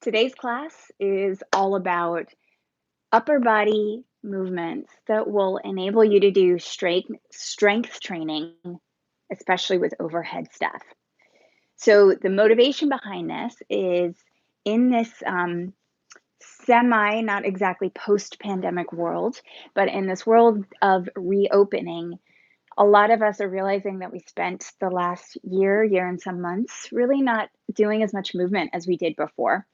Today's class is all about upper body movements that will enable you to do strength training, especially with overhead stuff. So, the motivation behind this is in this not exactly post pandemic world, but in this world of reopening, a lot of us are realizing that we spent the last year and some months really not doing as much movement as we did before.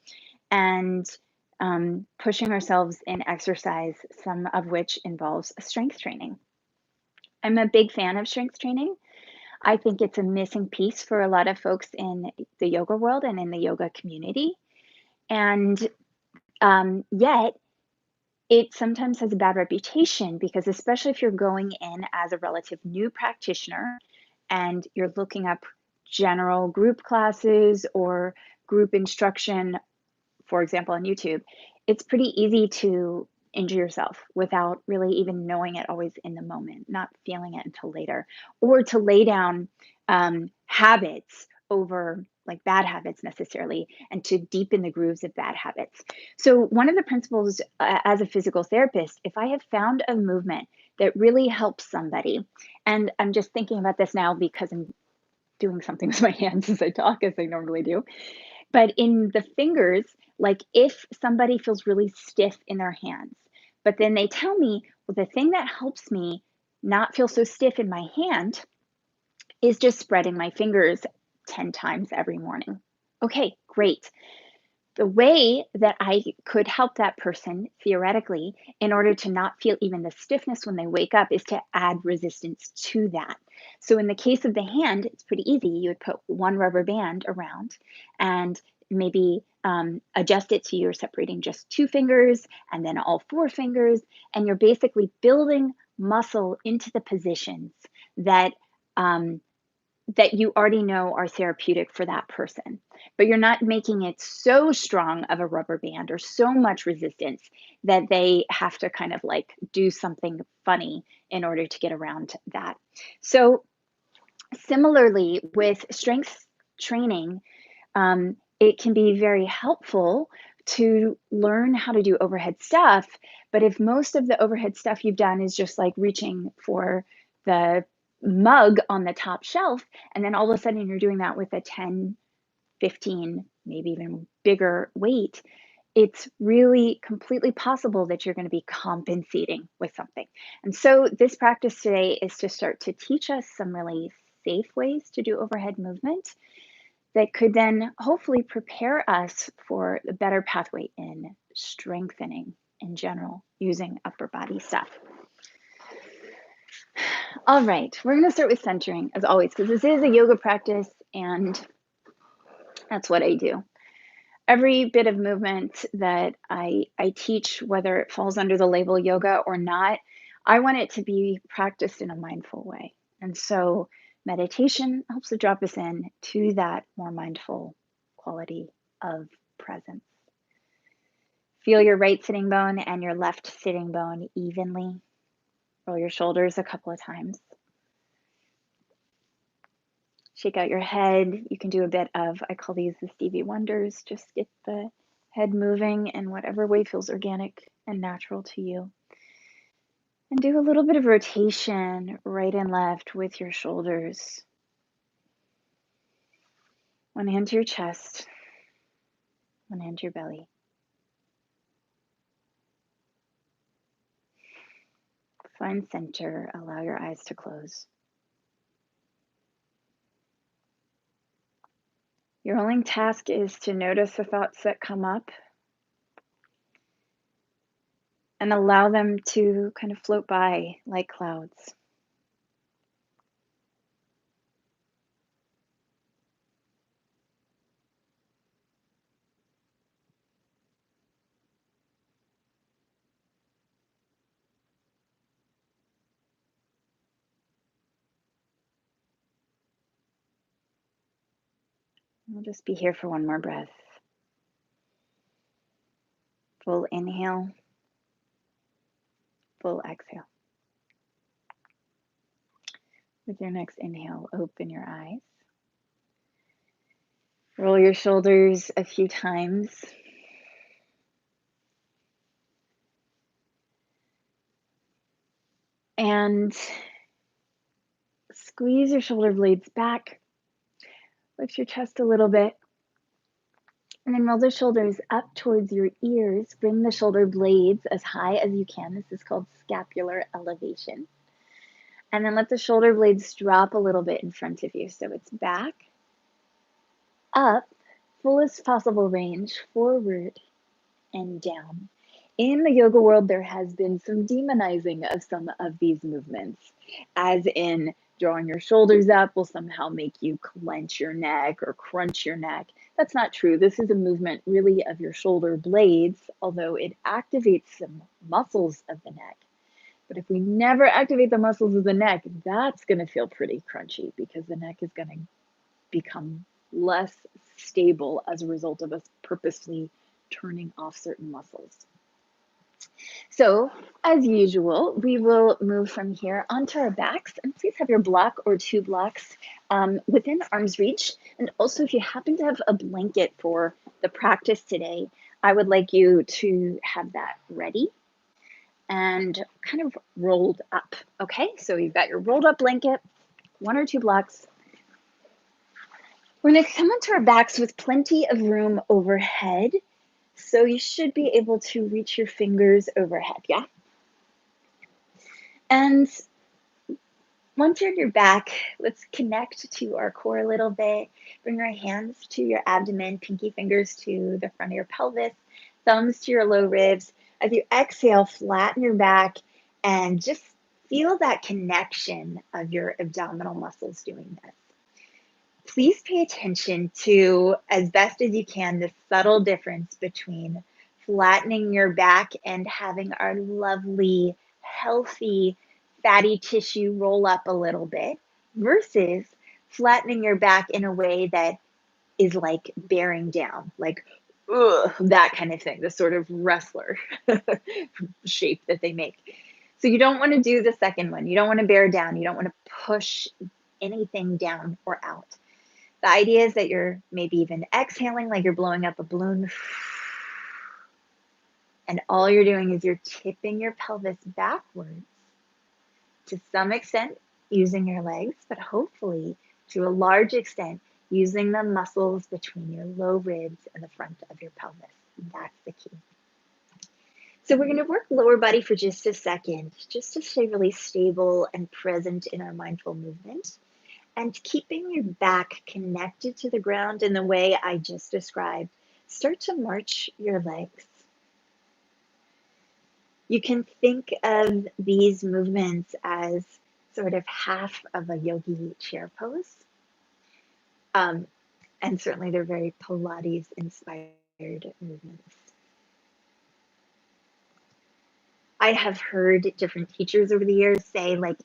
And pushing ourselves in exercise, some of which involves strength training. I'm a big fan of strength training. I think it's a missing piece for a lot of folks in the yoga world and in the yoga community. And yet, it sometimes has a bad reputation because, especially if you're going in as a relative new practitioner and you're looking up general group classes or group instruction, for example, on YouTube, it's pretty easy to injure yourself without really even knowing it always in the moment, not feeling it until later, or to lay down habits over like bad habits necessarily, and to deepen the grooves of bad habits. So, one of the principles as a physical therapist, if I have found a movement that really helps somebody, and I'm just thinking about this now because I'm doing something with my hands as I talk, as I normally do, but in the fingers, like if somebody feels really stiff in their hands, but then they tell me, well, the thing that helps me not feel so stiff in my hand is just spreading my fingers 10 times every morning. Okay, great. The way that I could help that person theoretically, in order to not feel even the stiffness when they wake up, is to add resistance to that. So, in the case of the hand, it's pretty easy. You would put one rubber band around and maybe adjust it to you're separating just two fingers and then all four fingers. And you're basically building muscle into the positions that um, that you already know are therapeutic for that person, but you're not making it so strong of a rubber band or so much resistance that they have to kind of like do something funny in order to get around that. So, similarly, with strength training, it can be very helpful to learn how to do overhead stuff. But if most of the overhead stuff you've done is just like reaching for the mug on the top shelf, and then all of a sudden you're doing that with a 10, 15, maybe even bigger weight, it's really completely possible that you're going to be compensating with something. And so, this practice today is to start to teach us some really safe ways to do overhead movement that could then hopefully prepare us for a better pathway in strengthening in general using upper body stuff. All right, we're going to start with centering as always, because this is a yoga practice and that's what I do. Every bit of movement that I teach, whether it falls under the label yoga or not, I want it to be practiced in a mindful way. And so meditation helps to drop us in to that more mindful quality of presence. Feel your right sitting bone and your left sitting bone evenly. Roll your shoulders a couple of times. Shake out your head. You can do a bit of, I call these the Stevie Wonders. Just get the head moving in whatever way feels organic and natural to you. And do a little bit of rotation right and left with your shoulders. One hand to your chest, one hand to your belly. Find center. Allow your eyes to close. Your only task is to notice the thoughts that come up and allow them to kind of float by like clouds. We'll just be here for one more breath. Full inhale, full exhale. With your next inhale, open your eyes. Roll your shoulders a few times. And squeeze your shoulder blades back, lift your chest a little bit, and then roll the shoulders up towards your ears. Bring the shoulder blades as high as you can. This is called scapular elevation. And then let the shoulder blades drop a little bit in front of you. So it's back, up, fullest possible range, forward, and down. In the yoga world, there has been some demonizing of some of these movements, as in drawing your shoulders up will somehow make you clench your neck or crunch your neck. That's not true. This is a movement really of your shoulder blades, although it activates some muscles of the neck. But if we never activate the muscles of the neck, that's going to feel pretty crunchy because the neck is going to become less stable as a result of us purposely turning off certain muscles. So, as usual, we will move from here onto our backs, and please have your block or two blocks within arm's reach. And also, if you happen to have a blanket for the practice today, I would like you to have that ready and kind of rolled up. Okay, so you've got your rolled up blanket, one or two blocks. We're going to come onto our backs with plenty of room overhead. So you should be able to reach your fingers overhead, yeah? And once you're on your back, let's connect to our core a little bit. Bring our hands to your abdomen, pinky fingers to the front of your pelvis, thumbs to your low ribs. As you exhale, flatten your back and just feel that connection of your abdominal muscles doing this. Please pay attention to, as best as you can, the subtle difference between flattening your back and having our lovely, healthy, fatty tissue roll up a little bit versus flattening your back in a way that is like bearing down, like ugh, that kind of thing, the sort of wrestler shape that they make. So you don't want to do the second one. You don't want to bear down. You don't want to push anything down or out. The idea is that you're maybe even exhaling like you're blowing up a balloon. And all you're doing is you're tipping your pelvis backwards to some extent using your legs, but hopefully to a large extent using the muscles between your low ribs and the front of your pelvis. That's the key. So we're going to work lower body for just a second, just to stay really stable and present in our mindful movement. And keeping your back connected to the ground in the way I just described, start to march your legs. You can think of these movements as sort of half of a yogi chair pose. And certainly they're very Pilates inspired movements. I have heard different teachers over the years say, like,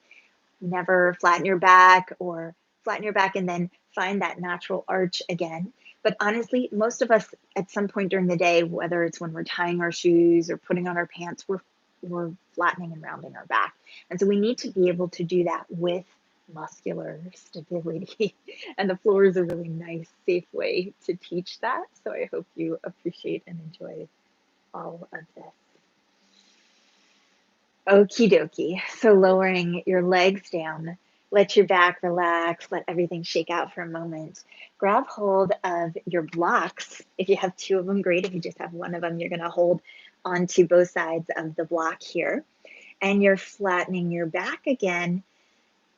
never flatten your back or flatten your back and then find that natural arch again. But honestly, most of us at some point during the day, whether it's when we're tying our shoes or putting on our pants, we're flattening and rounding our back. And so we need to be able to do that with muscular stability. And the floor is a really nice, safe way to teach that. So I hope you appreciate and enjoy all of this. Okie dokie. So lowering your legs down, let your back relax, let everything shake out for a moment. Grab hold of your blocks. If you have two of them, great. If you just have one of them, you're going to hold onto both sides of the block here. And you're flattening your back again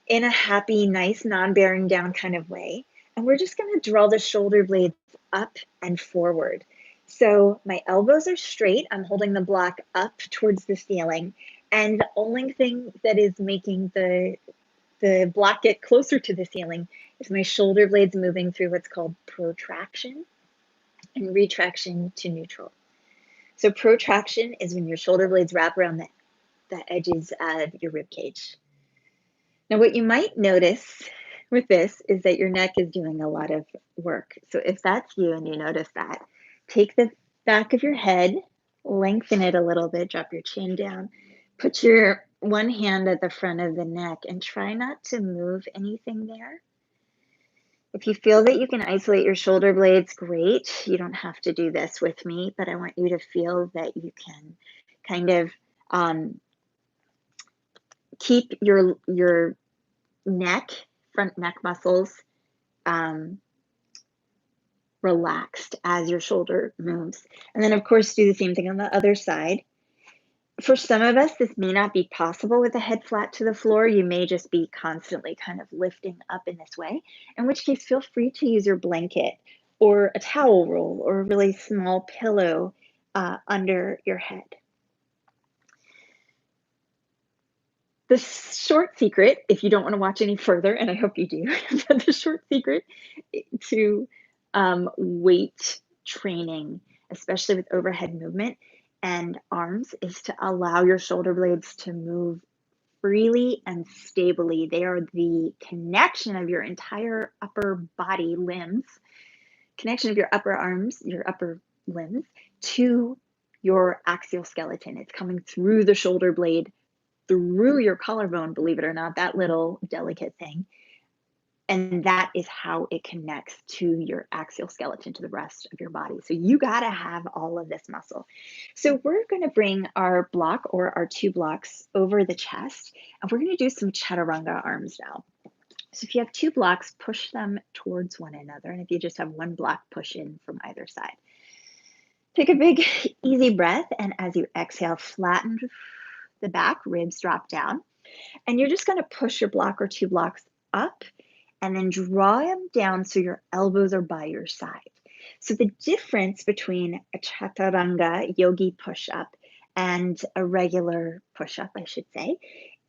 in a happy, nice, non-bearing down kind of way. And we're just going to draw the shoulder blades up and forward. So my elbows are straight. I'm holding the block up towards the ceiling. And the only thing that is making the block get closer to the ceiling is my shoulder blades moving through what's called protraction and retraction to neutral. So protraction is when your shoulder blades wrap around the edges of your rib cage. Now, what you might notice with this is that your neck is doing a lot of work. So if that's you and you notice that, take the back of your head, lengthen it a little bit, drop your chin down, put your one hand at the front of the neck and try not to move anything there. If you feel that you can isolate your shoulder blades, great. You don't have to do this with me, but I want you to feel that you can kind of Keep your neck, front neck muscles, um, relaxed as your shoulder moves. And then, of course, do the same thing on the other side. For some of us, this may not be possible with the head flat to the floor. You may just be constantly kind of lifting up in this way, in which case, feel free to use your blanket or a towel roll or a really small pillow under your head. The short secret, if you don't want to watch any further, and I hope you do, but the short secret to weight training, especially with overhead movement and arms, is to allow your shoulder blades to move freely and stably. They are the connection of your entire upper body limbs, connection of your upper arms, your upper limbs to your axial skeleton. It's coming through the shoulder blade, through your collarbone, believe it or not, that little delicate thing. And that is how it connects to your axial skeleton, to the rest of your body. So you got to have all of this muscle. So we're going to bring our block or our two blocks over the chest, and we're going to do some Chaturanga arms now. So if you have two blocks, push them towards one another. And if you just have one block, push in from either side. Take a big, easy breath. And as you exhale, flatten the back, ribs drop down. And you're just going to push your block or two blocks up and then draw them down so your elbows are by your side. So the difference between a Chaturanga yogi push-up and a regular push-up, I should say,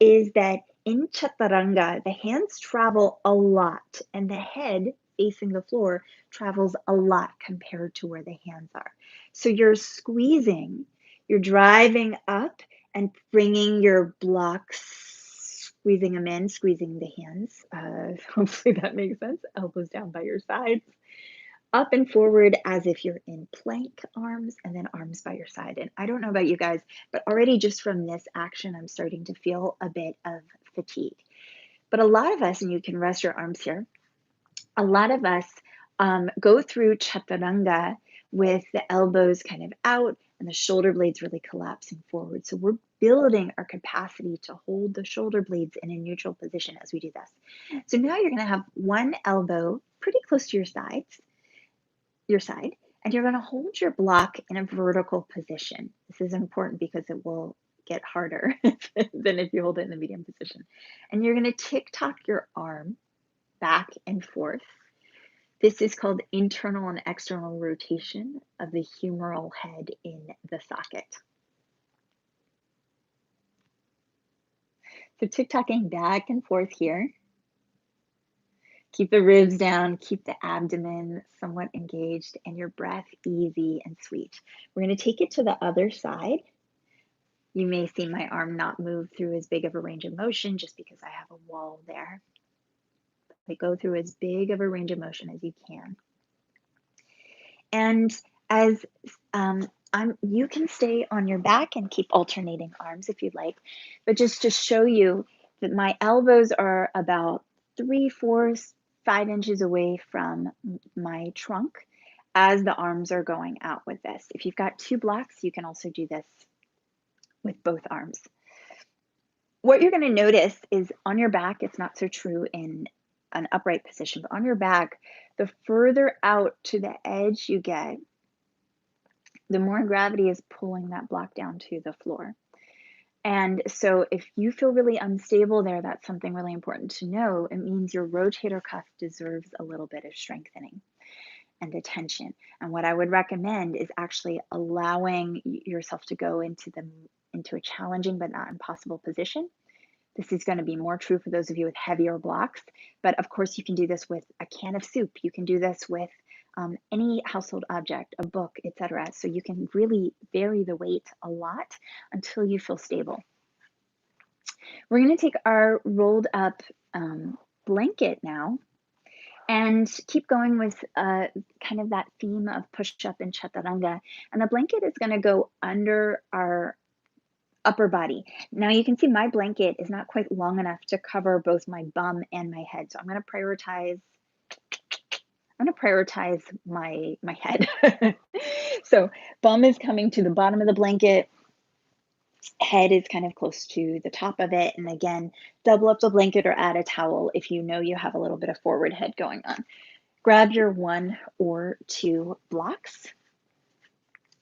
is that in Chaturanga, the hands travel a lot and the head facing the floor travels a lot compared to where the hands are. So you're squeezing, you're driving up and bringing your blocks, squeezing them in, squeezing the hands. Hopefully that makes sense. Elbows down by your sides. Up and forward as if you're in plank arms, and then arms by your side. And I don't know about you guys, but already just from this action, I'm starting to feel a bit of fatigue. But a lot of us, and you can rest your arms here, a lot of us go through Chaturanga with the elbows kind of out and the shoulder blades really collapsing forward. So we're building our capacity to hold the shoulder blades in a neutral position as we do this. So now you're going to have one elbow pretty close to your side, and you're going to hold your block in a vertical position. This is important because it will get harder than if you hold it in the medium position. And you're going to tick-tock your arm back and forth. This is called internal and external rotation of the humeral head in the socket. So tick-tocking back and forth here. Keep the ribs down, keep the abdomen somewhat engaged, and your breath easy and sweet. We're going to take it to the other side. You may see my arm not move through as big of a range of motion just because I have a wall there. But go through as big of a range of motion as you can. And as you can stay on your back and keep alternating arms if you'd like, but just to show you that my elbows are about 3, 4, 5 inches away from my trunk as the arms are going out with this. If you've got two blocks, you can also do this with both arms. What you're going to notice is on your back, it's not so true in an upright position, but on your back, the further out to the edge you get, the more gravity is pulling that block down to the floor. And so if you feel really unstable there, that's something really important to know. It means your rotator cuff deserves a little bit of strengthening and attention. And what I would recommend is actually allowing yourself to go into a challenging but not impossible position. This is going to be more true for those of you with heavier blocks, but of course you can do this with a can of soup. You can do this with any household object, a book, etc. So you can really vary the weight a lot until you feel stable. We're going to take our rolled up blanket now and keep going with kind of that theme of push-up and Chaturanga. And the blanket is going to go under our upper body. Now you can see my blanket is not quite long enough to cover both my bum and my head. So I'm going to prioritize my head. So bum is coming to the bottom of the blanket. Head is kind of close to the top of it. And again, double up the blanket or add a towel if you know you have a little bit of forward head going on. Grab your 1 or 2 blocks.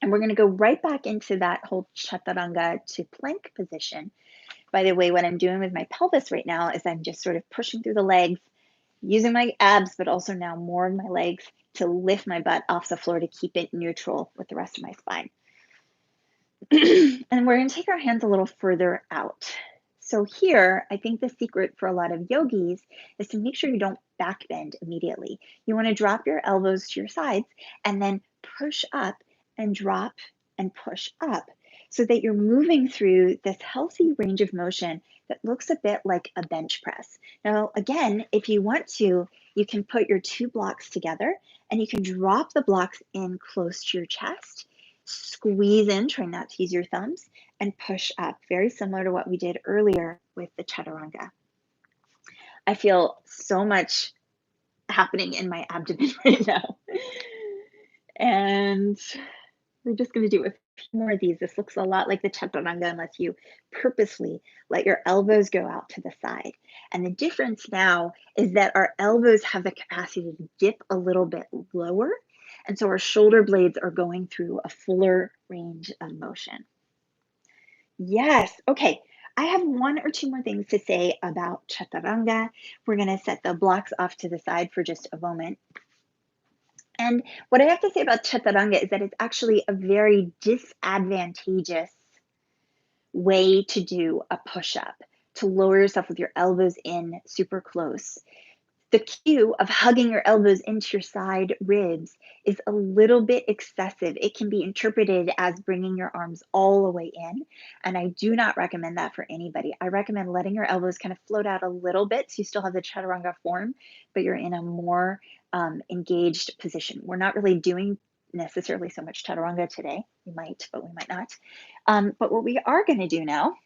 And we're going to go right back into that whole chaturanga to plank position. By the way, what I'm doing with my pelvis right now is I'm just sort of pushing through the legs, using my abs, but also now more of my legs to lift my butt off the floor to keep it neutral with the rest of my spine. And we're going to take our hands a little further out. So here, I think the secret for a lot of yogis is to make sure you don't back bend immediately. You want to drop your elbows to your sides and then push up and drop and push up so that you're moving through this healthy range of motion that looks a bit like a bench press. Now, again, if you want to, you can put your 2 blocks together and you can drop the blocks in close to your chest. Squeeze in, try not to use your thumbs, and push up, very similar to what we did earlier with the chaturanga. I feel so much happening in my abdomen right now. And we're just going to do a few more of these. This looks a lot like the chaturanga unless you purposely let your elbows go out to the side. And the difference now is that our elbows have the capacity to dip a little bit lower. And so our shoulder blades are going through a fuller range of motion. Yes. Okay. I have 1 or 2 more things to say about chaturanga. We're going to set the blocks off to the side for just a moment. And what I have to say about chaturanga is that it's actually a very disadvantageous way to do a push-up, to lower yourself with your elbows in super close. The cue of hugging your elbows into your side ribs is a little bit excessive. It can be interpreted as bringing your arms all the way in, and I do not recommend that for anybody. I recommend letting your elbows kind of float out a little bit so you still have the chaturanga form, but you're in a more engaged position. We're not really doing necessarily so much chaturanga today. We might, but we might not. But what we are going to do now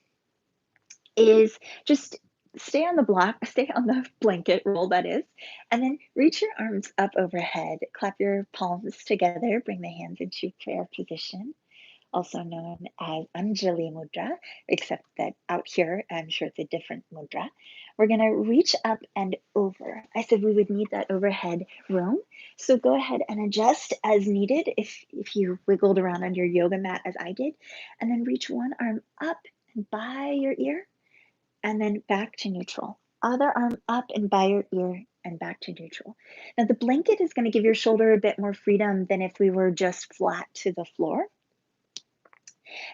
is just stay on the block, stay on the blanket roll, that is, and then reach your arms up overhead. Clap your palms together, bring the hands into prayer position, also known as Anjali Mudra, except that out here, I'm sure it's a different mudra. We're going to reach up and over. I said we would need that overhead room, so go ahead and adjust as needed if you wiggled around on your yoga mat as I did, and then reach one arm up and by your ear, and then back to neutral. Other arm up and by your ear and back to neutral. Now the blanket is going to give your shoulder a bit more freedom than if we were just flat to the floor.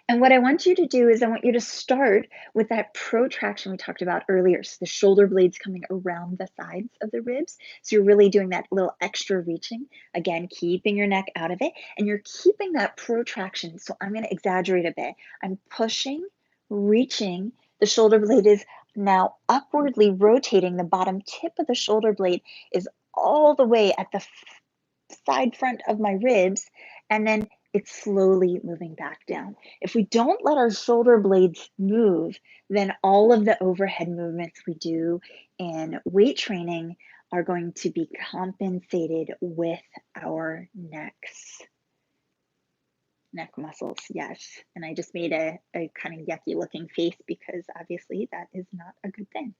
And what I want you to do is I want you to start with that protraction we talked about earlier. So the shoulder blades coming around the sides of the ribs. So you're really doing that little extra reaching. Again, keeping your neck out of it. And you're keeping that protraction. So I'm going to exaggerate a bit. I'm pushing, reaching. The shoulder blade is now upwardly rotating. The bottom tip of the shoulder blade is all the way at the side front of my ribs. And then it's slowly moving back down. If we don't let our shoulder blades move, then all of the overhead movements we do in weight training are going to be compensated with our neck muscles. Yes. And I just made a kind of yucky looking face because obviously that is not a good thing.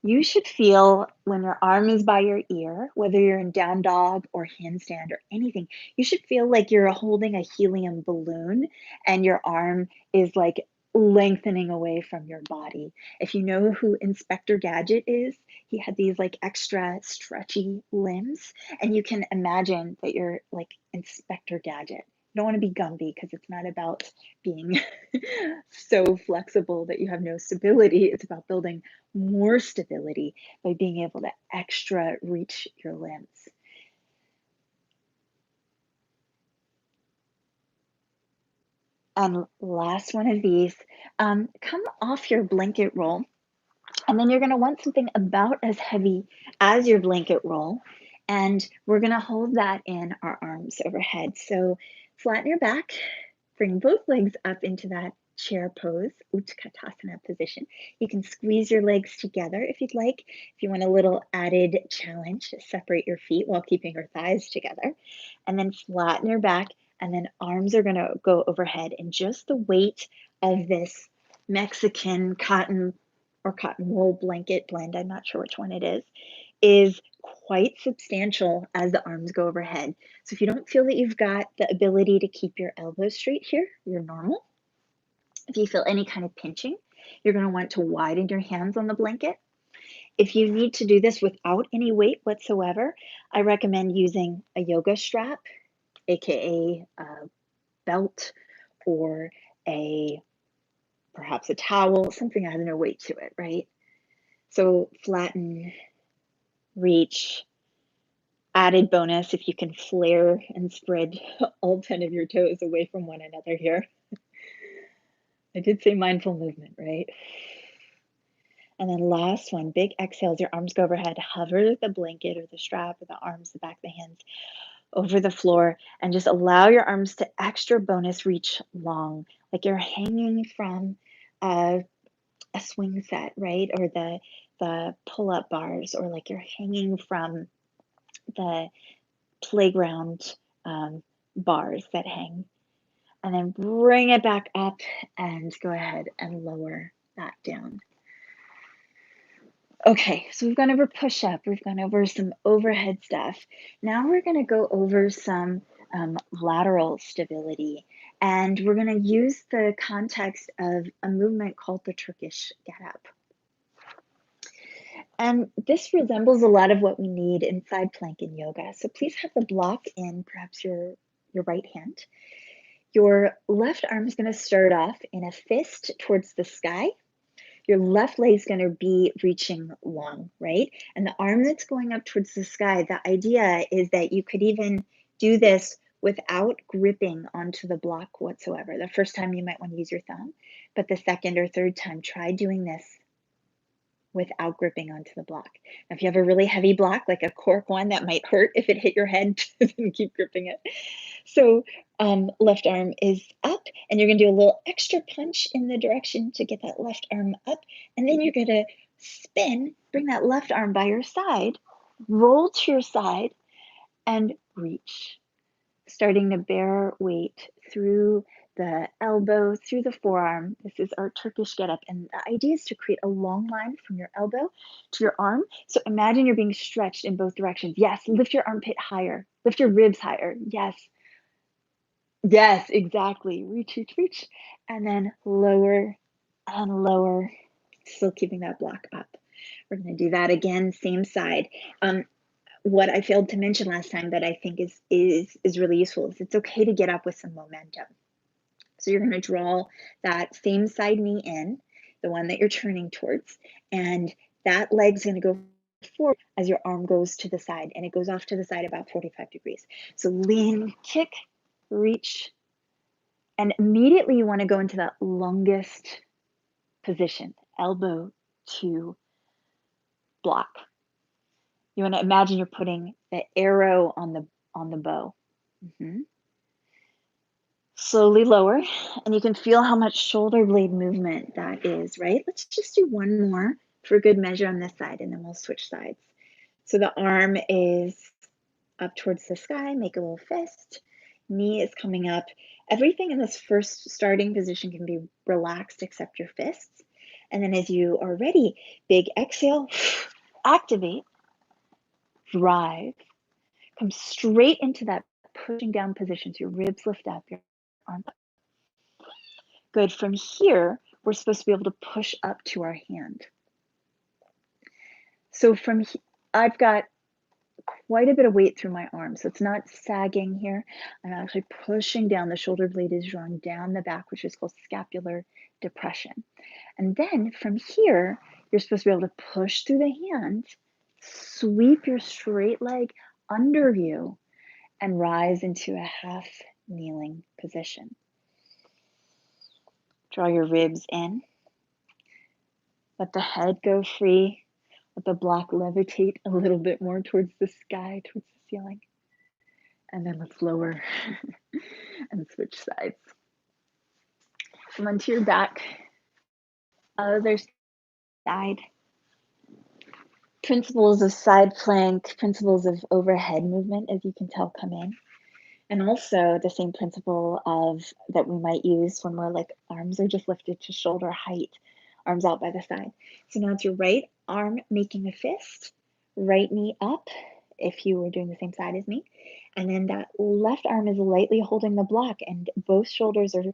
You should feel when your arm is by your ear, whether you're in down dog or handstand or anything, you should feel like you're holding a helium balloon and your arm is like lengthening away from your body. If you know who Inspector Gadget is, he had these like extra stretchy limbs, and you can imagine that you're like Inspector Gadget. You don't want to be Gumby because it's not about being so flexible that you have no stability. It's about building more stability by being able to extra reach your limbs. And last one of these, come off your blanket roll, and then you're going to want something about as heavy as your blanket roll, and we're going to hold that in our arms overhead. So flatten your back, bring both legs up into that chair pose, Utkatasana position. You can squeeze your legs together if you'd like. If you want a little added challenge, separate your feet while keeping your thighs together. And then flatten your back, and then arms are going to go overhead. And just the weight of this Mexican cotton or cotton wool blanket blend, I'm not sure which one it is quite substantial as the arms go overhead. So if you don't feel that you've got the ability to keep your elbows straight here, you're normal. If you feel any kind of pinching, you're going to want to widen your hands on the blanket. If you need to do this without any weight whatsoever, I recommend using a yoga strap, aka a belt, or perhaps a towel, something that has no weight to it, right? So flatten, reach. Added bonus if you can flare and spread all 10 of your toes away from one another here. I did say mindful movement, right? And then last one, big exhales, your arms go overhead, hover the blanket or the strap or the arms, the back, the hands over the floor, and just allow your arms to extra bonus reach long, like you're hanging from a swing set, right? Or the pull-up bars, or like you're hanging from the playground bars that hang. And then bring it back up and go ahead and lower that down. Okay, so we've gone over push up, we've gone over some overhead stuff. Now we're going to go over some lateral stability, and we're going to use the context of a movement called the Turkish get up. And this resembles a lot of what we need in side plank in yoga. So please have the block in perhaps your right hand. Your left arm is going to start off in a fist towards the sky. Your left leg is going to be reaching long, right? And the arm that's going up towards the sky, the idea is that you could even do this without gripping onto the block whatsoever. The first time you might want to use your thumb, but the second or third time, try doing this without gripping onto the block. Now, if you have a really heavy block, like a cork one, that might hurt if it hit your head and keep gripping it. So left arm is up, and you're going to do a little extra punch in the direction to get that left arm up, and then you're going to spin, bring that left arm by your side, roll to your side, and reach, starting to bear weight through the elbow, through the forearm. This is our Turkish get up. And the idea is to create a long line from your elbow to your arm. So imagine you're being stretched in both directions. Yes, lift your armpit higher, lift your ribs higher. Yes. Yes, exactly. Reach, reach, reach. And then lower and lower, still keeping that block up. We're going to do that again, same side. What I failed to mention last time that I think is really useful is it's okay to get up with some momentum. So you're going to draw that same side knee in, the one that you're turning towards, and that leg's going to go forward as your arm goes to the side, and it goes off to the side about 45 degrees. So lean, kick, reach, and immediately you want to go into that longest position, elbow to block. You want to imagine you're putting the arrow on the bow. Slowly lower, and you can feel how much shoulder blade movement that is, right? Let's just do one more for good measure on this side, and then we'll switch sides. So the arm is up towards the sky, make a little fist. Knee is coming up. Everything in this first starting position can be relaxed except your fists. And then as you are ready, big exhale, activate, drive, come straight into that pushing down position. So your ribs lift up, your arm up. Good. From here, we're supposed to be able to push up to our hand. So I've got quite a bit of weight through my arm. So it's not sagging here. I'm actually pushing down. The shoulder blade is drawing down the back, which is called scapular depression. And then from here, you're supposed to be able to push through the hand, sweep your straight leg under you, and rise into a half kneeling position. Draw your ribs in. Let the head go free. Let the block levitate a little bit more towards the sky, towards the ceiling. And then let's lower and switch sides. Come onto your back. Other side. Principles of side plank, principles of overhead movement, as you can tell, come in. And also the same principle of that we might use when we're like arms are just lifted to shoulder height, arms out by the side. So now it's your right arm making a fist, right knee up if you were doing the same side as me. And then that left arm is lightly holding the block, and both shoulders are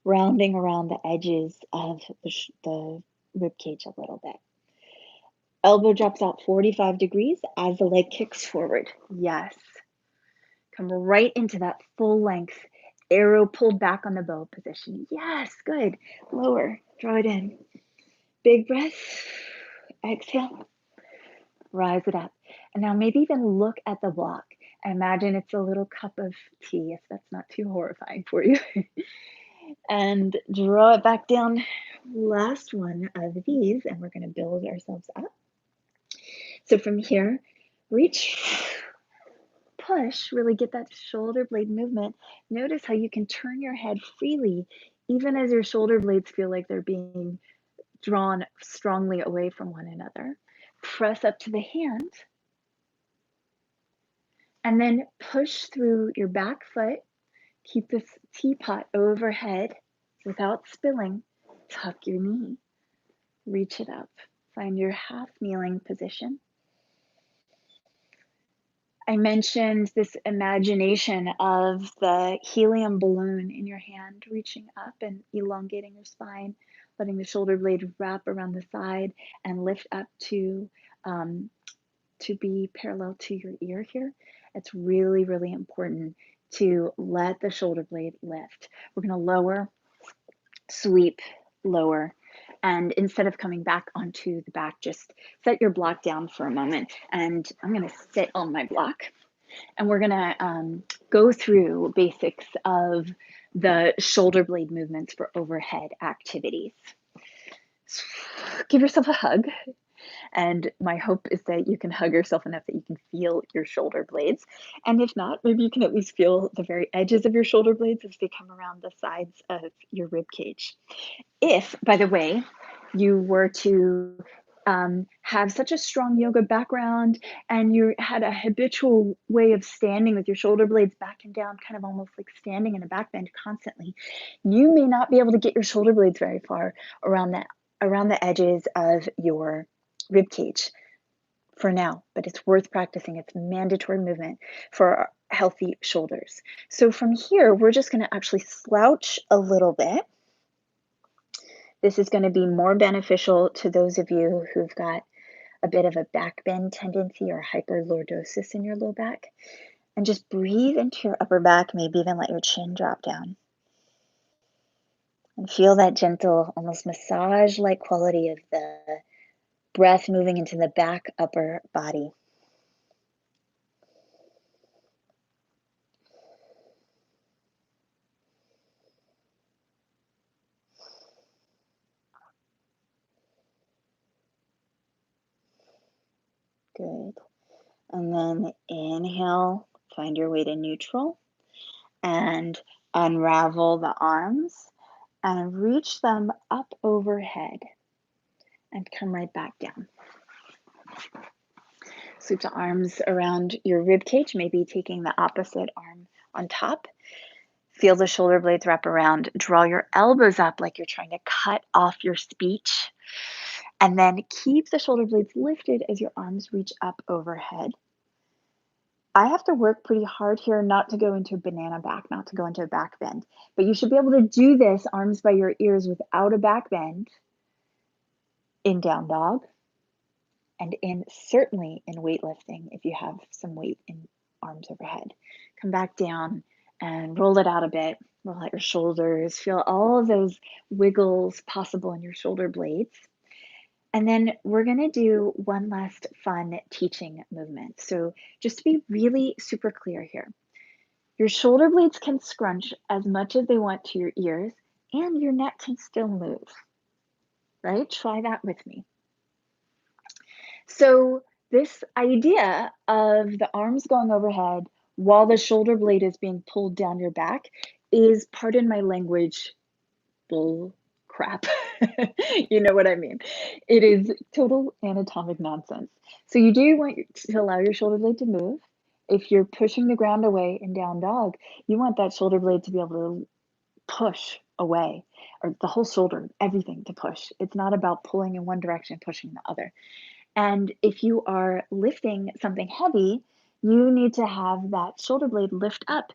rounding around the edges of the rib cage a little bit. Elbow drops out 45 degrees as the leg kicks forward. Yes. Come right into that full length arrow pulled back on the bow position. Yes, good. Lower, draw it in. Big breath. Exhale, rise it up. And now maybe even look at the block. Imagine it's a little cup of tea, if that's not too horrifying for you. And draw it back down. Last one of these, and we're going to build ourselves up. So from here, reach, push, really get that shoulder blade movement. Notice how you can turn your head freely, even as your shoulder blades feel like they're being drawn strongly away from one another. Press up to the hand, and then push through your back foot. Keep this teapot overhead without spilling. Tuck your knee, reach it up. Find your half kneeling position. I mentioned this imagination of the helium balloon in your hand reaching up and elongating your spine, letting the shoulder blade wrap around the side and lift up to be parallel to your ear here. It's really, really important to let the shoulder blade lift. We're going to lower, sweep, lower. And instead of coming back onto the back, just set your block down for a moment. And I'm going to sit on my block. And we're going to go through basics of the shoulder blade movements for overhead activities. Give yourself a hug. And my hope is that you can hug yourself enough that you can feel your shoulder blades. And if not, maybe you can at least feel the very edges of your shoulder blades as they come around the sides of your rib cage. If, by the way, you were to have such a strong yoga background and you had a habitual way of standing with your shoulder blades back and down, kind of almost like standing in a back bend constantly, you may not be able to get your shoulder blades very far around the edges of your rib cage for now, but it's worth practicing. It's mandatory movement for healthy shoulders. So from here, we're just going to actually slouch a little bit. This is going to be more beneficial to those of you who've got a bit of a back bend tendency or hyperlordosis in your low back. And just breathe into your upper back, maybe even let your chin drop down. And feel that gentle, almost massage-like quality of the breath moving into the back upper body. Good. And then inhale, find your way to neutral and unravel the arms and reach them up overhead and come right back down. Sweep the arms around your rib cage, maybe taking the opposite arm on top. Feel the shoulder blades wrap around. Draw your elbows up like you're trying to cut off your speech. And then keep the shoulder blades lifted as your arms reach up overhead. I have to work pretty hard here not to go into a banana back, not to go into a back bend. But you should be able to do this, arms by your ears, without a back bend in down dog and certainly in weightlifting if you have some weight in arms overhead. Come back down and roll it out a bit. Roll out your shoulders. Feel all of those wiggles possible in your shoulder blades. And then we're going to do one last fun teaching movement. So just to be really super clear here, your shoulder blades can scrunch as much as they want to your ears and your neck can still move, right? Try that with me. So this idea of the arms going overhead while the shoulder blade is being pulled down your back is, pardon my language, bull crap. You know what I mean? It is total anatomic nonsense. So you do want to allow your shoulder blade to move. If you're pushing the ground away in down dog, you want that shoulder blade to be able to push away, or the whole shoulder, everything to push. It's not about pulling in one direction, pushing the other. And if you are lifting something heavy, you need to have that shoulder blade lift up.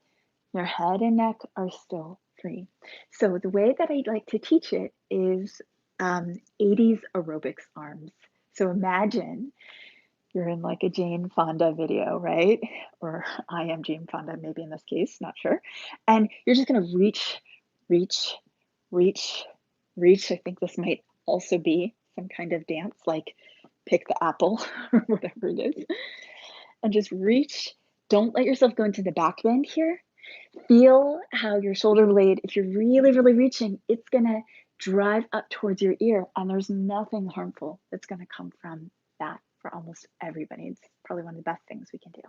Your head and neck are still free. So the way that I like to teach it is 80s aerobics arms. So imagine you're in like a Jane Fonda video, right? Or I am Jane Fonda, maybe in this case, not sure. And you're just gonna reach, reach, reach, reach. I think this might also be some kind of dance, like pick the apple or whatever it is. And just reach. Don't let yourself go into the back bend here. Feel how your shoulder blade, if you're really, really reaching, it's gonna drive up towards your ear, and there's nothing harmful that's gonna come from that for almost everybody. It's probably one of the best things we can do.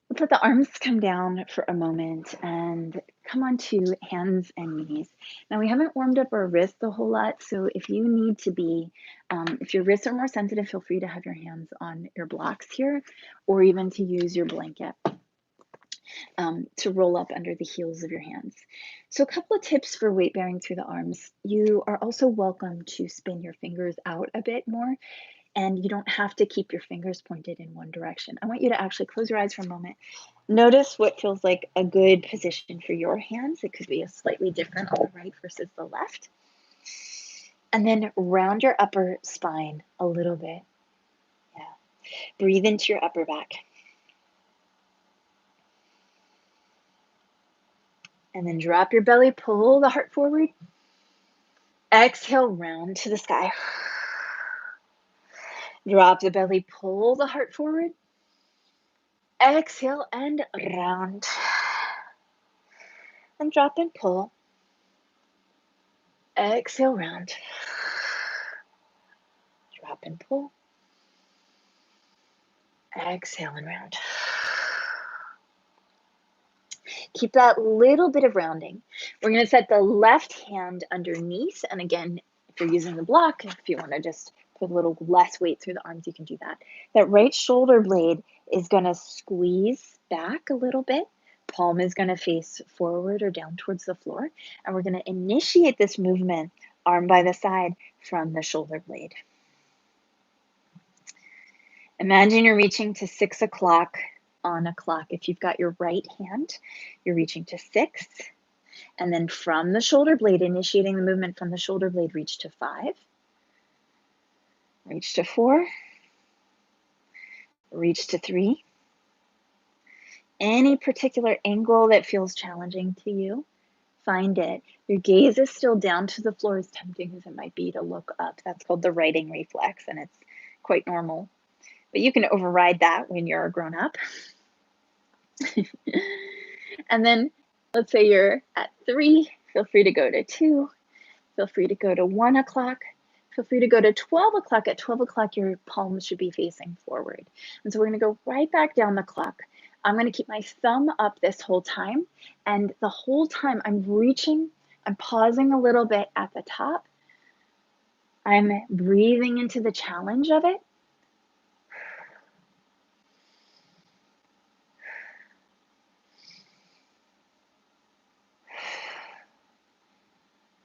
Let's let the arms come down for a moment and come onto hands and knees. Now, we haven't warmed up our wrists a whole lot, so if you need to be, if your wrists are more sensitive, feel free to have your hands on your blocks here, or even to use your blanket to roll up under the heels of your hands. So a couple of tips for weight bearing through the arms. You are also welcome to spin your fingers out a bit more, and you don't have to keep your fingers pointed in one direction. I want you to actually close your eyes for a moment. Notice what feels like a good position for your hands. It could be a slightly different on the right versus the left. And then round your upper spine a little bit. Yeah. Breathe into your upper back. And then drop your belly, pull the heart forward. Exhale, round to the sky. Drop the belly, pull the heart forward. Exhale and round. And drop and pull. Exhale, round. Drop and pull. Exhale and round. Keep that little bit of rounding. We're going to set the left hand underneath. And again, if you're using the block, if you want to just put a little less weight through the arms, you can do that. That right shoulder blade is going to squeeze back a little bit. Palm is going to face forward or down towards the floor. And we're going to initiate this movement, arm by the side, from the shoulder blade. Imagine you're reaching to 6 o'clock on a clock. If you've got your right hand, you're reaching to 6. And then from the shoulder blade, initiating the movement from the shoulder blade, reach to 5. Reach to 4. Reach to 3. Any particular angle that feels challenging to you, find it. Your gaze is still down to the floor, as tempting as it might be to look up. That's called the righting reflex, and it's quite normal. But you can override that when you're a grown up. And then let's say you're at 3, feel free to go to 2, feel free to go to 1 o'clock, feel free to go to 12 o'clock. At 12 o'clock, your palms should be facing forward. And so we're going to go right back down the clock. I'm going to keep my thumb up this whole time. And the whole time I'm reaching, I'm pausing a little bit at the top. I'm breathing into the challenge of it.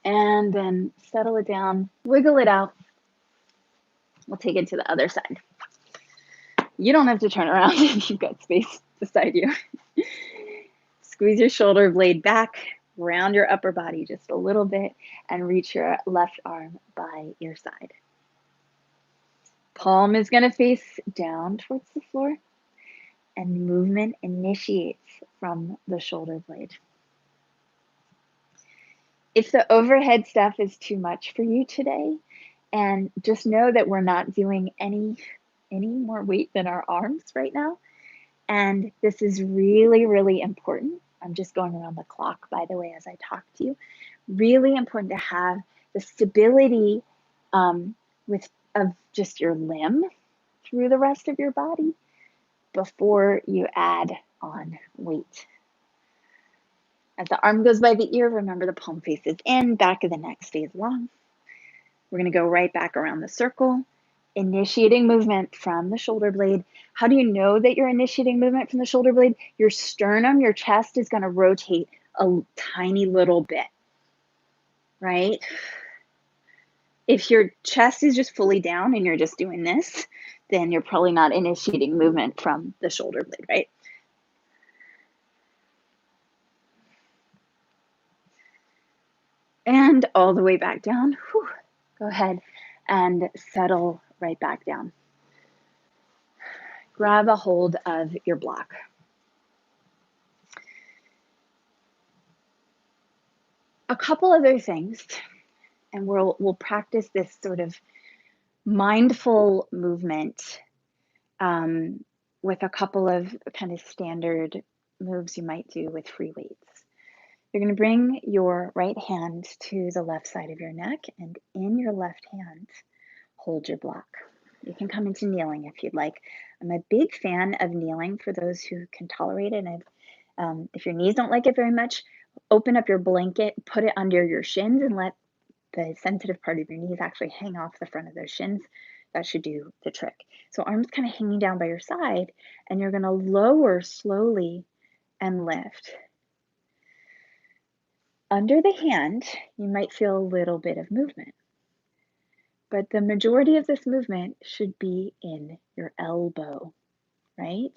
And then settle it down, wiggle it out. We'll take it to the other side. You don't have to turn around if you've got space beside you. Squeeze your shoulder blade back, round your upper body just a little bit, and reach your left arm by your side. Palm is going to face down towards the floor, and movement initiates from the shoulder blade. If the overhead stuff is too much for you today, and just know that we're not doing any more weight than our arms right now. And this is really, really important. I'm just going around the clock, by the way, as I talk to you. Really important to have the stability of just your limb through the rest of your body before you add on weight. As the arm goes by the ear, remember the palm faces in, back of the neck stays long. We're going to go right back around the circle. initiating movement from the shoulder blade. How do you know that you're initiating movement from the shoulder blade? Your sternum, your chest is going to rotate a tiny little bit, right? If your chest is just fully down and you're just doing this, then you're probably not initiating movement from the shoulder blade, right? And all the way back down. Whew. Go ahead and settle right back down. Grab a hold of your block. A couple other things, and we'll practice this sort of mindful movement with a couple of kind of standard moves you might do with free weights. You're going to bring your right hand to the left side of your neck, and in your left hand, hold your block. You can come into kneeling if you'd like. I'm a big fan of kneeling for those who can tolerate it. And if your knees don't like it very much, open up your blanket, put it under your shins, and let the sensitive part of your knees actually hang off the front of those shins. That should do the trick. So arms kind of hanging down by your side, and you're going to lower slowly and lift. Under the hand, you might feel a little bit of movement, but the majority of this movement should be in your elbow, right?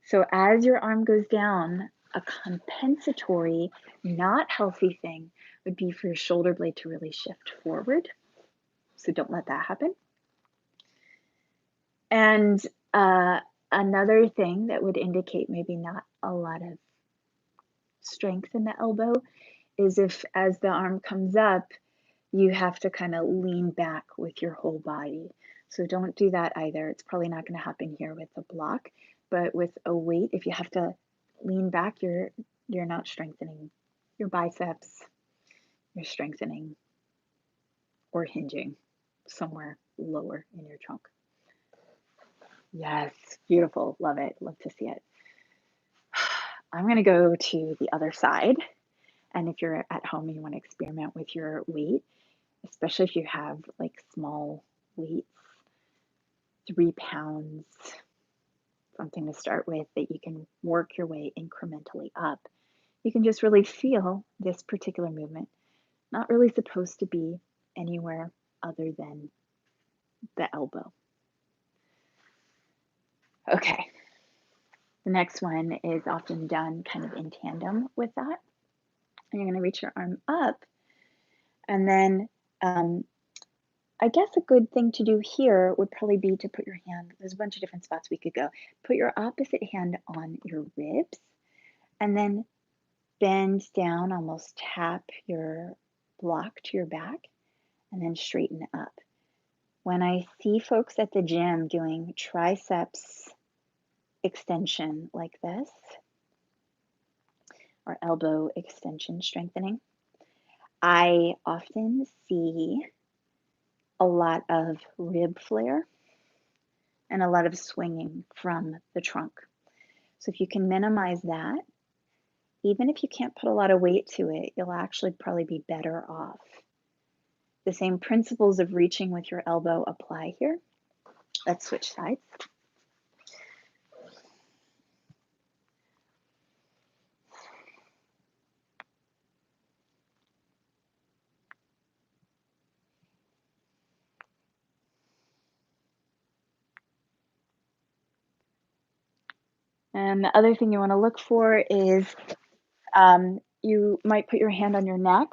So as your arm goes down, a compensatory, not healthy thing would be for your shoulder blade to really shift forward. So don't let that happen. And another thing that would indicate maybe not a lot of strength in the elbow is if, as the arm comes up, you have to kind of lean back with your whole body. So don't do that either. It's probably not going to happen here with the block, but with a weight, if you have to lean back, you're not strengthening your biceps. You're strengthening or hinging somewhere lower in your trunk. Yes, beautiful. Love it. Love to see it. I'm going to go to the other side. And if you're at home and you want to experiment with your weight, especially if you have like small weights, 3 pounds, something to start with that you can work your way incrementally up, you can just really feel this particular movement. Not really supposed to be anywhere other than the elbow. Okay. The next one is often done kind of in tandem with that. And you're going to reach your arm up. And then I guess a good thing to do here would probably be to put your hand, there's a bunch of different spots we could go. Put your opposite hand on your ribs and then bend down, almost tap your block to your back and then straighten up. When I see folks at the gym doing triceps extension like this, or elbow extension strengthening, I often see a lot of rib flare and a lot of swinging from the trunk. So if you can minimize that, even if you can't put a lot of weight to it, you'll actually probably be better off. The same principles of reaching with your elbow apply here. Let's switch sides. And the other thing you want to look for is you might put your hand on your neck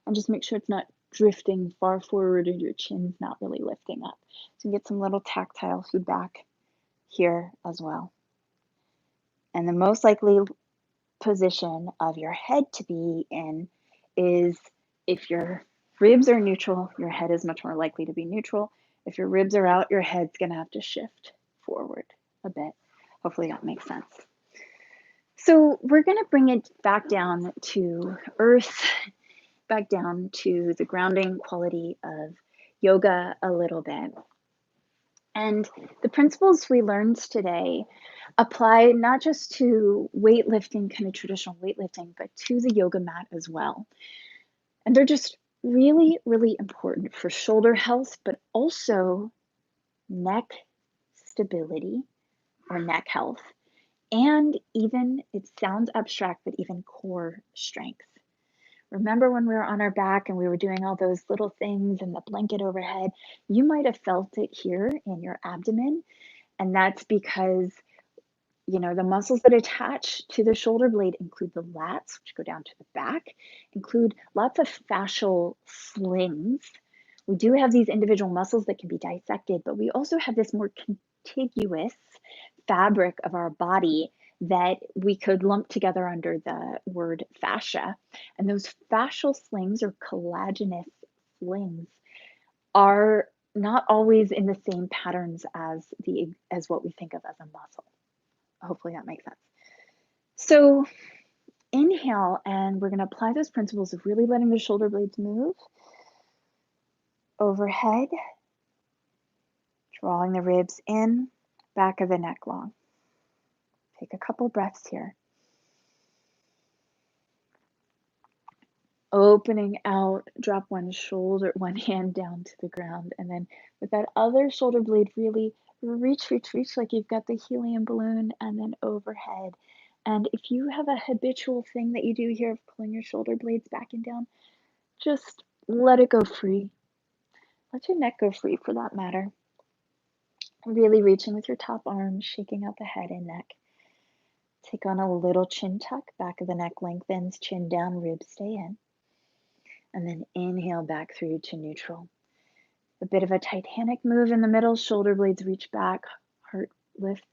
and just make sure it's not drifting far forward and your chin's not really lifting up. So you get some little tactile feedback here as well. And the most likely position of your head to be in is if your ribs are neutral, your head is much more likely to be neutral. If your ribs are out, your head's going to have to shift forward a bit. Hopefully that makes sense. So we're going to bring it back down to earth, back down to the grounding quality of yoga a little bit. And the principles we learned today apply not just to weightlifting, kind of traditional weightlifting, but to the yoga mat as well. And they're just Really, really important for shoulder health, but also neck stability or neck health. And even, it sounds abstract, but even core strength. Remember when we were on our back and we were doing all those little things and the blanket overhead? You might have felt it here in your abdomen. And that's because, the muscles that attach to the shoulder blade include the lats, which go down to the back, include lots of fascial slings. We do have these individual muscles that can be dissected, but we also have this more contiguous fabric of our body that we could lump together under the word fascia. And those fascial slings or collagenous slings are not always in the same patterns as what we think of as a muscle. Hopefully that makes sense. So inhale, and we're going to apply those principles of really letting the shoulder blades move overhead, drawing the ribs in, back of the neck long. Take a couple breaths here. Opening out, drop one hand down to the ground, and then with that other shoulder blade, really reach like you've got the helium balloon, and then overhead. And if you have a habitual thing that you do here of pulling your shoulder blades back and down, just let it go free. Let your neck go free for that matter. Really reaching with your top arm, shaking out the head and neck. Take on a little chin tuck, back of the neck lengthens, chin down, ribs stay in. And then inhale back through to neutral. A bit of a Titanic move in the middle, shoulder blades reach back, heart lifts.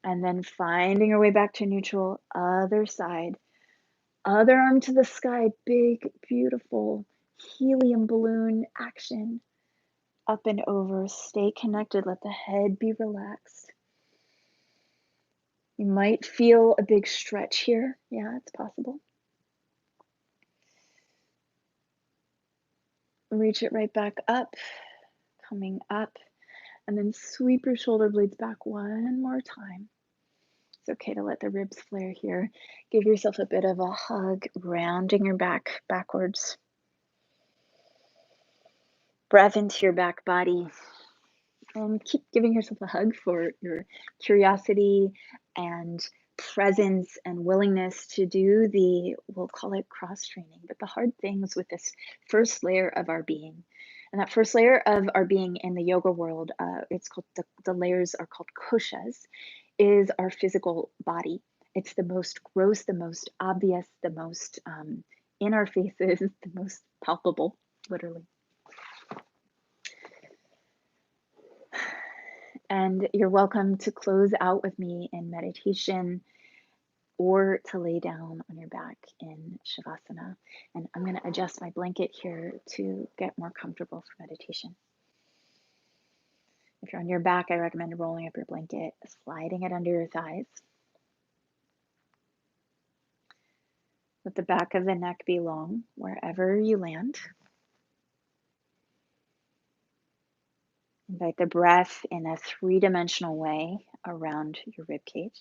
And then finding our way back to neutral, other side. Other arm to the sky, big, beautiful helium balloon action. Up and over, stay connected, let the head be relaxed. You might feel a big stretch here. Yeah, it's possible. Reach it right back up, coming up, and then sweep your shoulder blades back one more time. It's okay to let the ribs flare here. Give yourself a bit of a hug, rounding your back backwards. Breath into your back body. And keep giving yourself a hug for your curiosity and presence and willingness to do we'll call it cross training, but the hard things with this first layer of our being. And that first layer of our being in the yoga world, it's called, the layers are called koshas, is our physical body. It's the most gross, the most obvious, the most in our faces, the most palpable, literally. And you're welcome to close out with me in meditation or to lay down on your back in Shavasana. And I'm going to adjust my blanket here to get more comfortable for meditation. If you're on your back, I recommend rolling up your blanket, sliding it under your thighs. Let the back of the neck be long wherever you land. Invite the breath in a three-dimensional way around your rib cage.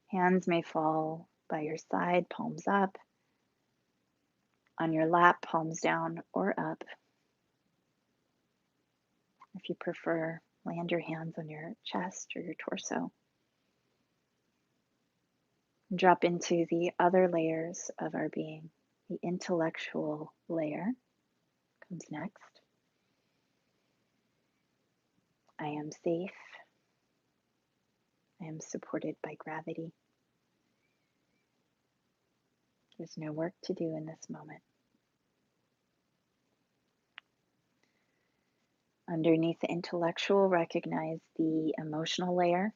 Hands may fall by your side, palms up. On your lap, palms down or up. If you prefer, land your hands on your chest or your torso. Drop into the other layers of our being. The intellectual layer comes next. I am safe. I am supported by gravity. There's no work to do in this moment. Underneath the intellectual, recognize the emotional layer.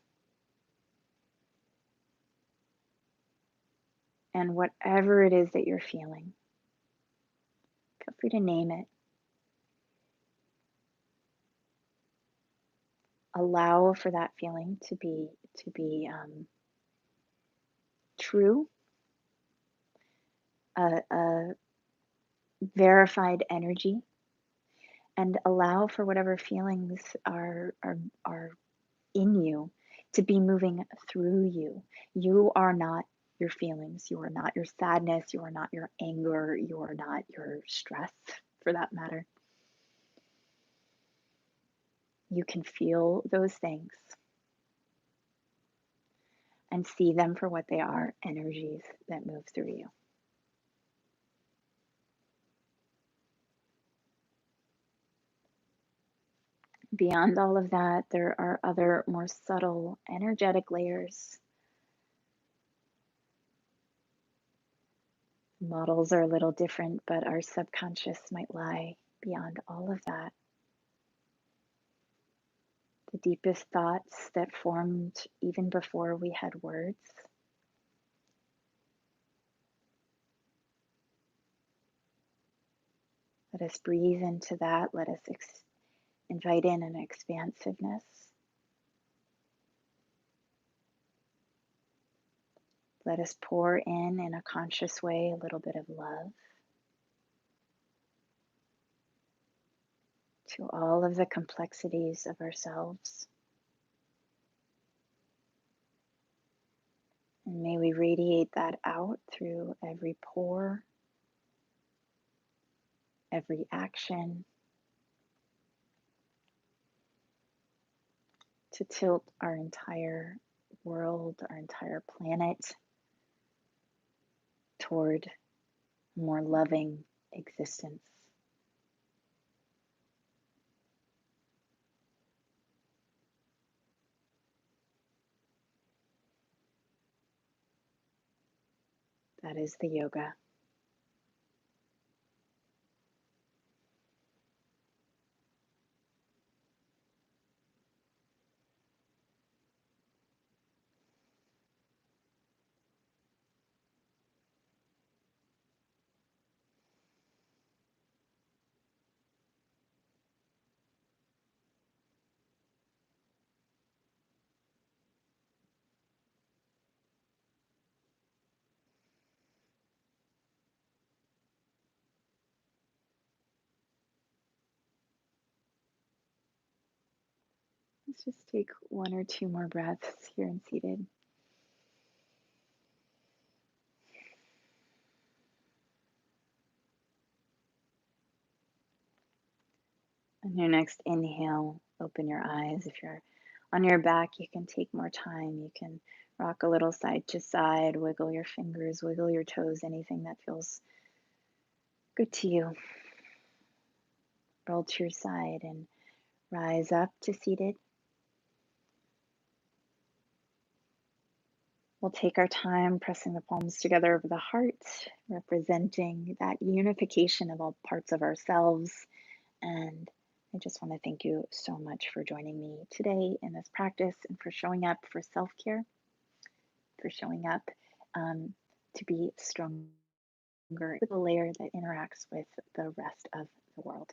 And whatever it is that you're feeling, feel free to name it. Allow for that feeling to be true, a verified energy, and allow for whatever feelings are in you to be moving through you. You are not your feelings. You are not your sadness. You are not your anger. You are not your stress, for that matter. You can feel those things and see them for what they are, energies that move through you. Beyond all of that, there are other more subtle energetic layers. Models are a little different, but our subconscious might lie beyond all of that. The deepest thoughts that formed even before we had words. Let us breathe into that. Let us invite in an expansiveness. Let us pour in a conscious way, a little bit of love to all of the complexities of ourselves. And may we radiate that out through every pore, every action, to tilt our entire world, our entire planet toward a more loving existence. That is the yoga. Let's just take one or two more breaths here and seated. On your next inhale, open your eyes. If you're on your back, you can take more time. You can rock a little side to side, wiggle your fingers, wiggle your toes, anything that feels good to you. Roll to your side and rise up to seated. We'll take our time pressing the palms together over the heart, representing that unification of all parts of ourselves. And I just want to thank you so much for joining me today in this practice and for showing up for self care, for showing up to be stronger with the layer that interacts with the rest of the world.